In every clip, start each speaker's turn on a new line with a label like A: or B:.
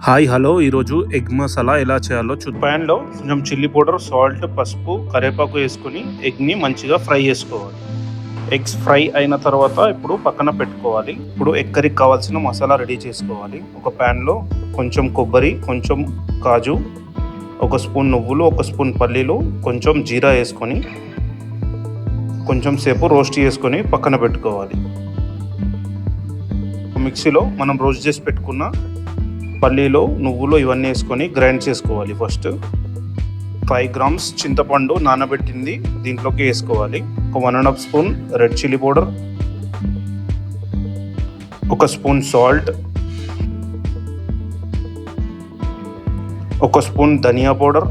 A: Hi hello ఈరోజు egg masala ఎలా చేయాలో ప్యాన్లో కొంచెం చిల్లీ పౌడర్, సాల్ట్, పసుపు, కరివేపాకు వేసుకొని ఎగ్ని మంచిగా ఫ్రై చేసుకోవాలి. ఎగ్స్ ఫ్రై అయిన తర్వాత ఇప్పుడు పక్కన పెట్టుకోవాలి. ఇప్పుడు ఎగ్ కర్రీకి కావాల్సిన మసాలా రెడీ చేసుకోవాలి. ఒక ప్యాన్లో కొంచెం కొబ్బరి, కొంచెం కాజు, ఒక స్పూన్ నువ్వులు, ఒక స్పూన్ పల్లీలు, కొంచెం జీరా వేసుకొని కొంచెం సేపు రోస్ట్ చేసుకొని పక్కన పెట్టుకోవాలి. మిక్సీలో మనం రోస్ట్ చేసి పెట్టుకున్న పల్లీలు, నువ్వులు ఇవన్నీ వేసుకొని గ్రైండ్ చేసుకోవాలి. ఫస్ట్ 5 గ్రామ్స్ చింతపండు నానబెట్టింది దీంట్లోకి వేసుకోవాలి. ఒక 1.5 స్పూన్ రెడ్ చిల్లీ పౌడర్, ఒక స్పూన్ సాల్ట్, ఒక స్పూన్ ధనియా పౌడర్,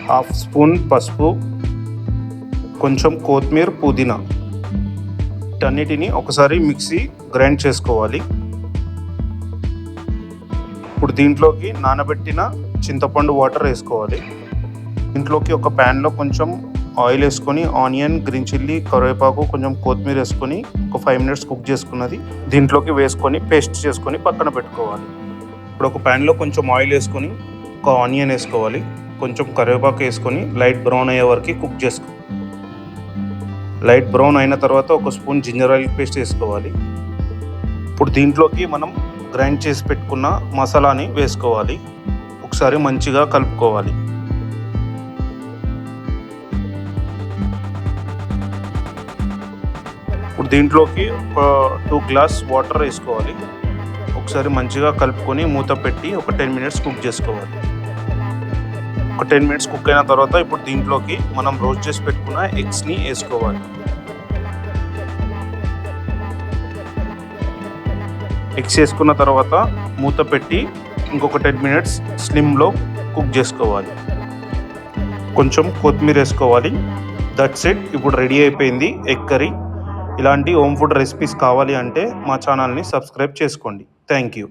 A: 1/2 స్పూన్ పసుపు, కొంచెం కొత్తిమీర, పుదీనా, వీటన్నిటిని ఒకసారి మిక్సీ గ్రైండ్ చేసుకోవాలి. ఇప్పుడు దీంట్లోకి నానబెట్టిన చింతపండు వాటర్ వేసుకోవాలి. దీంట్లోకి ఒక ప్యాన్లో కొంచెం ఆయిల్ వేసుకొని ఆనియన్, గ్రీన్ చిల్లీ, కరివేపాకు, కొంచెం కొత్తిమీర వేసుకొని ఒక 5 మినిట్స్ కుక్ చేసుకున్నది దీంట్లోకి వేసుకొని పేస్ట్ చేసుకొని పక్కన పెట్టుకోవాలి. ఇప్పుడు ఒక ప్యాన్లో కొంచెం ఆయిల్ వేసుకొని ఒక ఆనియన్ వేసుకోవాలి. కొంచెం కరివేపాకు వేసుకొని లైట్ బ్రౌన్ అయ్యే వరకు కుక్ చేసుకోవాలి. లైట్ బ్రౌన్ అయిన తర్వాత ఒక స్పూన్ జింజర్ గార్లిక్ పేస్ట్ వేసుకోవాలి. ఇప్పుడు దీంట్లోకి మనం గ్రైండ్ చేసి పెట్టుకున్న మసాలాని వేసుకోవాలి. ఒకసారి మంచిగా కలుపుకోవాలి. ఇప్పుడు దీంట్లోకి ఒక 2 గ్లాస్ వాటర్ వేసుకోవాలి. ఒకసారి మంచిగా కలుపుకొని మూత పెట్టి ఒక 10 మినిట్స్ కుక్ చేసుకోవాలి. ఒక 10 మినిట్స్ కుక్ అయిన తర్వాత ఇప్పుడు దీంట్లోకి మనం రోస్ట్ చేసి పెట్టుకున్న ఎగ్స్ని వేసుకోవాలి. ఎగ్స్ వేసుకున్న తర్వాత మూత పెట్టి ఇంకొక 10 మినిట్స్ స్లిమ్లో కుక్ చేసుకోవాలి. కొంచెం కొత్తిమీర వేసుకోవాలి. That's it. ఇప్పుడు రెడీ అయిపోయింది ఎగ్ కర్రీ. ఇలాంటి హోమ్ ఫుడ్ రెసిపీస్ కావాలి అంటే మా ఛానల్ని సబ్స్క్రైబ్ చేసుకోండి. Thank you.